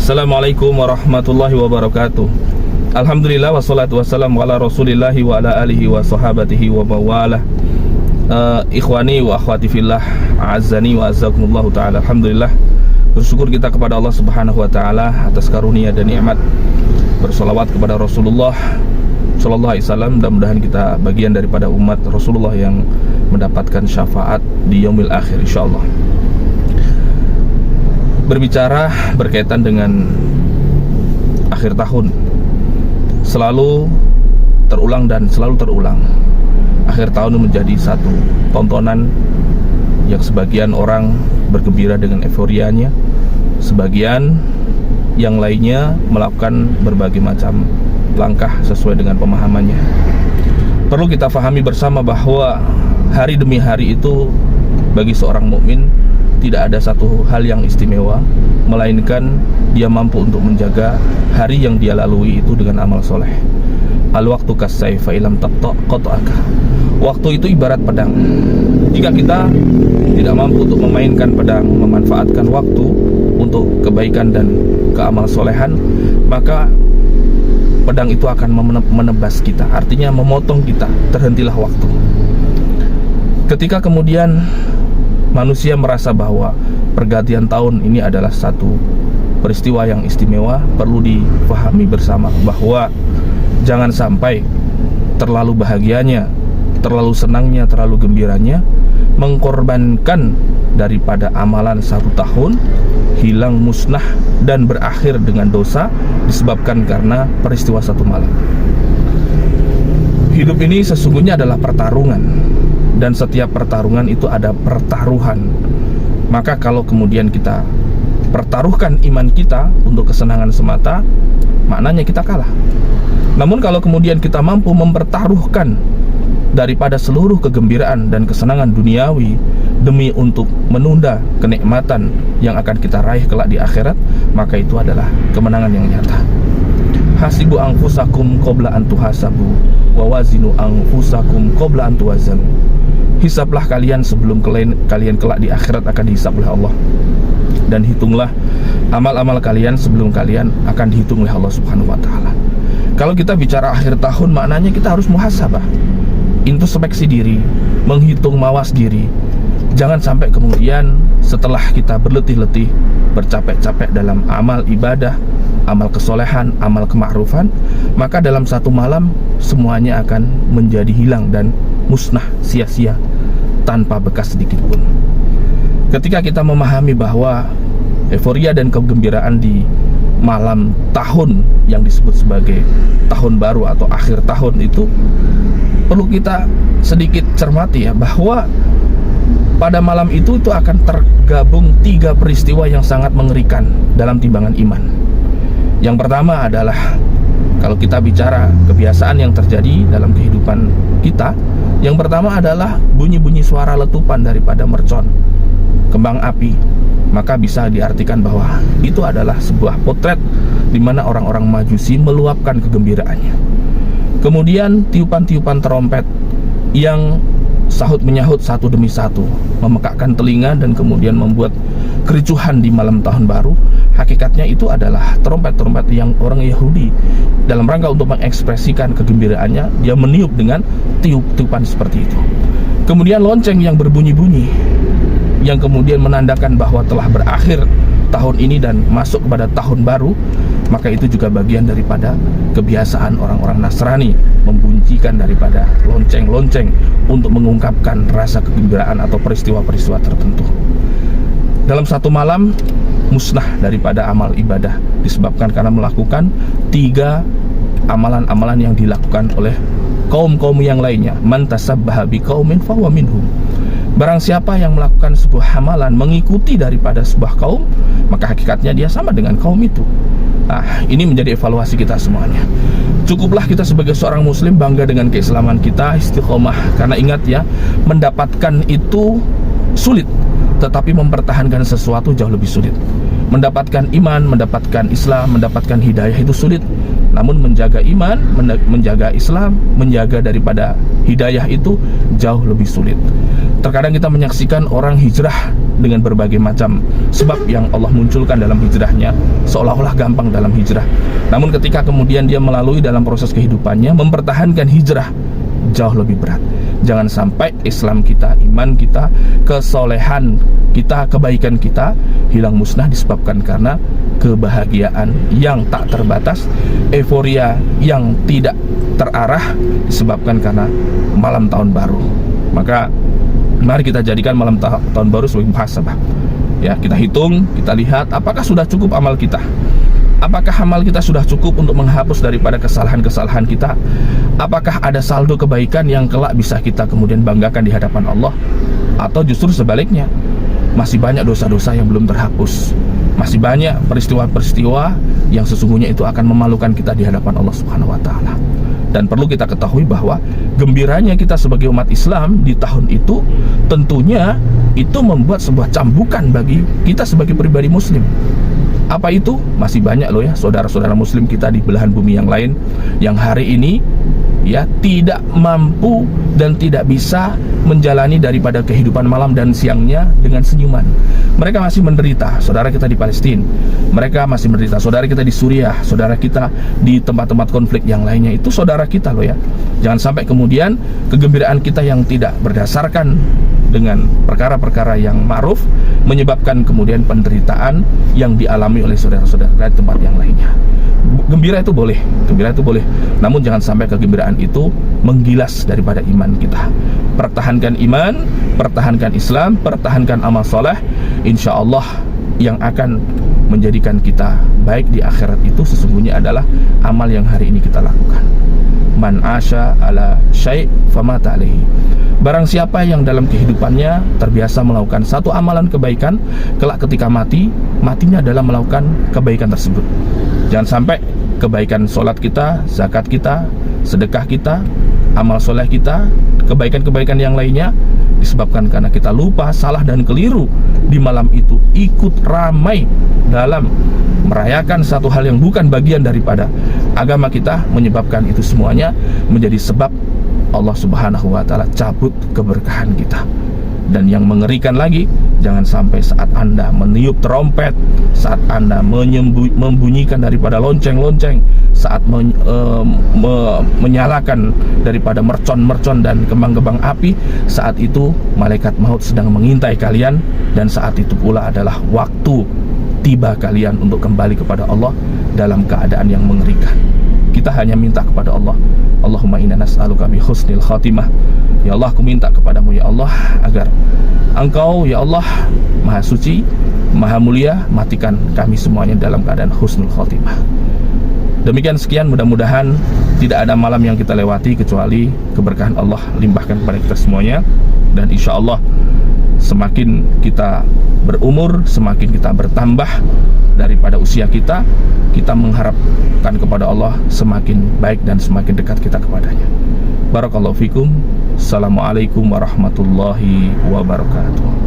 Assalamualaikum warahmatullahi wabarakatuh. Alhamdulillah wassalatu wassalamu ala rasulillahi wa ala alihi wa sahabatihi wa mawalah. Ikhwani wa akhwati fillah, a'azzani wa azzakumullahu ta'ala. Alhamdulillah, bersyukur kita kepada Allah subhanahu wa ta'ala atas karunia dan nikmat. Bersolawat kepada Rasulullah sallallahu alaihi wasallam, dan mudah-mudahan kita bagian daripada umat Rasulullah yang mendapatkan syafaat di yaumil akhir insyaallah. Berbicara berkaitan dengan akhir tahun, selalu terulang dan selalu terulang. Akhir tahun menjadi satu tontonan yang sebagian orang bergembira dengan euforianya, sebagian yang lainnya melakukan berbagai macam langkah sesuai dengan pemahamannya. Perlu kita fahami bersama bahwa hari demi hari itu bagi seorang mukmin tidak ada satu hal yang istimewa, melainkan dia mampu untuk menjaga hari yang dia lalui itu dengan amal soleh. Al-waqtu kas-sayf fa ilam taqta qata'aka. Waktu itu ibarat pedang. Jika kita tidak mampu untuk memainkan pedang, memanfaatkan waktu untuk kebaikan dan keamal solehan, maka pedang itu akan menebas kita, artinya memotong kita, terhentilah waktu. Ketika kemudian manusia merasa bahwa pergantian tahun ini adalah satu peristiwa yang istimewa, perlu dipahami bersama bahwa jangan sampai terlalu bahagianya, terlalu senangnya, terlalu gembiranya mengorbankan daripada amalan satu tahun hilang, musnah, dan berakhir dengan dosa disebabkan karena peristiwa satu malam. Hidup ini sesungguhnya adalah pertarungan, dan setiap pertarungan itu ada pertaruhan. Maka kalau kemudian kita pertaruhkan iman kita untuk kesenangan semata, maknanya kita kalah. Namun kalau kemudian kita mampu mempertaruhkan daripada seluruh kegembiraan dan kesenangan duniawi demi untuk menunda kenikmatan yang akan kita raih kelak di akhirat, maka itu adalah kemenangan yang nyata. Hasibu anfusakum qabla an tuhasabu wa wazinu anfusakum qabla an tuwazanu. Hisablah kalian sebelum kalian kelak di akhirat akan dihisab oleh Allah, dan hitunglah amal-amal kalian sebelum kalian akan dihitung oleh Allah subhanahu wa ta'ala. Kalau kita bicara akhir tahun, maknanya kita harus muhasabah, introspeksi diri, menghitung mawas diri. Jangan sampai kemudian setelah kita berletih-letih, bercapek-capek dalam amal ibadah, amal kesolehan, amal kemakrufan, maka dalam satu malam semuanya akan menjadi hilang dan musnah, sia-sia, tanpa bekas sedikit pun. Ketika kita memahami bahwa euforia dan kegembiraan di malam tahun yang disebut sebagai tahun baru atau akhir tahun itu, perlu kita sedikit cermati ya, bahwa pada malam itu akan tergabung tiga peristiwa yang sangat mengerikan dalam timbangan iman. Yang pertama adalah, kalau kita bicara kebiasaan yang terjadi dalam kehidupan kita, yang pertama adalah bunyi-bunyi suara letupan daripada mercon, kembang api. Maka bisa diartikan bahwa itu adalah sebuah potret di mana orang-orang Majusi meluapkan kegembiraannya. Kemudian tiupan-tiupan terompet yang sahut menyahut satu demi satu, memekakkan telinga dan kemudian membuat kericuhan di malam tahun baru. Hakikatnya itu adalah terompet-terompet yang orang Yahudi dalam rangka untuk mengekspresikan kegembiraannya, dia meniup dengan tiup-tiupan seperti itu. Kemudian lonceng yang berbunyi-bunyi, yang kemudian menandakan bahwa telah berakhir tahun ini dan masuk kepada tahun baru. Maka itu juga bagian daripada kebiasaan orang-orang Nasrani, membunyikan daripada lonceng-lonceng untuk mengungkapkan rasa kegembiraan atau peristiwa-peristiwa tertentu. Dalam satu malam musnah daripada amal ibadah disebabkan karena melakukan tiga amalan-amalan yang dilakukan oleh kaum-kaum yang lainnya. Man tasabbaha biqaumin fahuwa minhum. Barang siapa yang melakukan sebuah amalan mengikuti daripada sebuah kaum, maka hakikatnya dia sama dengan kaum itu. Nah, ini menjadi evaluasi kita semuanya. Cukuplah kita sebagai seorang muslim bangga dengan keislaman kita, istiqomah. Karena ingat ya, mendapatkan itu sulit, tetapi mempertahankan sesuatu jauh lebih sulit. Mendapatkan iman, mendapatkan Islam, mendapatkan hidayah itu sulit. Namun menjaga iman, menjaga Islam, menjaga daripada hidayah itu jauh lebih sulit. Terkadang kita menyaksikan orang hijrah dengan berbagai macam sebab yang Allah munculkan dalam hijrahnya, seolah-olah gampang dalam hijrah. Namun ketika kemudian dia melalui dalam proses kehidupannya, mempertahankan hijrah jauh lebih berat. Jangan sampai Islam kita, iman kita, kesolehan kita, kebaikan kita hilang musnah disebabkan karena kebahagiaan yang tak terbatas, euforia yang tidak terarah disebabkan karena malam tahun baru. Maka mari kita jadikan malam tahun baru sebagai muhasabah. Ya, kita hitung, kita lihat apakah sudah cukup amal kita. Apakah amal kita sudah cukup untuk menghapus daripada kesalahan-kesalahan kita? Apakah ada saldo kebaikan yang kelak bisa kita kemudian banggakan di hadapan Allah? Atau justru sebaliknya, masih banyak dosa-dosa yang belum terhapus, masih banyak peristiwa-peristiwa yang sesungguhnya itu akan memalukan kita di hadapan Allah Subhanahu wa Ta'ala. Dan perlu kita ketahui bahwa gembiranya kita sebagai umat Islam di tahun itu tentunya itu membuat sebuah cambukan bagi kita sebagai pribadi muslim. Apa itu? Masih banyak loh ya saudara-saudara muslim kita di belahan bumi yang lain yang hari ini ya tidak mampu dan tidak bisa menjalani daripada kehidupan malam dan siangnya dengan senyuman. Mereka masih menderita, saudara kita di Palestina. Mereka masih menderita, saudara kita di Suriah, saudara kita di tempat-tempat konflik yang lainnya. Itu saudara kita loh ya. Jangan sampai kemudian kegembiraan kita yang tidak berdasarkan dengan perkara-perkara yang ma'ruf menyebabkan kemudian penderitaan yang dialami oleh saudara-saudara di tempat yang lainnya. Gembira itu boleh, namun jangan sampai kegembiraan itu menggilas daripada iman kita. Pertahankan iman, pertahankan Islam, pertahankan amal soleh. Insya Allah yang akan menjadikan kita baik di akhirat itu sesungguhnya adalah amal yang hari ini kita lakukan. Man asya ala syai' famata alaihi. Barang siapa yang dalam kehidupannya terbiasa melakukan satu amalan kebaikan, kelak ketika mati, matinya adalah melakukan kebaikan tersebut. Jangan sampai kebaikan sholat kita, zakat kita, sedekah kita, amal soleh kita, kebaikan-kebaikan yang lainnya disebabkan karena kita lupa, salah dan keliru di malam itu ikut ramai dalam merayakan satu hal yang bukan bagian daripada agama kita, menyebabkan itu semuanya menjadi sebab Allah Subhanahu wa Ta'ala cabut keberkahan kita. Dan yang mengerikan lagi, jangan sampai saat Anda meniup trompet, saat Anda membunyikan daripada lonceng-lonceng, saat menyalakan daripada mercon-mercon dan kembang-kembang api, saat itu malaikat maut sedang mengintai kalian, dan saat itu pula adalah waktu tiba kalian untuk kembali kepada Allah dalam keadaan yang mengerikan. Kita hanya minta kepada Allah, Allahumma inna nas'aluka bi husnil khatimah. Ya Allah, aku minta kepadamu ya Allah agar Engkau ya Allah Maha Suci, Maha Mulia, matikan kami semuanya dalam keadaan husnul khatimah. Demikian sekian, mudah-mudahan tidak ada malam yang kita lewati kecuali keberkahan Allah limpahkan kepada kita semuanya. Dan insya Allah semakin kita berumur, semakin kita bertambah daripada usia kita, kita mengharapkan kepada Allah semakin baik dan semakin dekat kita kepadanya. Barakallahu fikum. Assalamualaikum warahmatullahi wabarakatuh.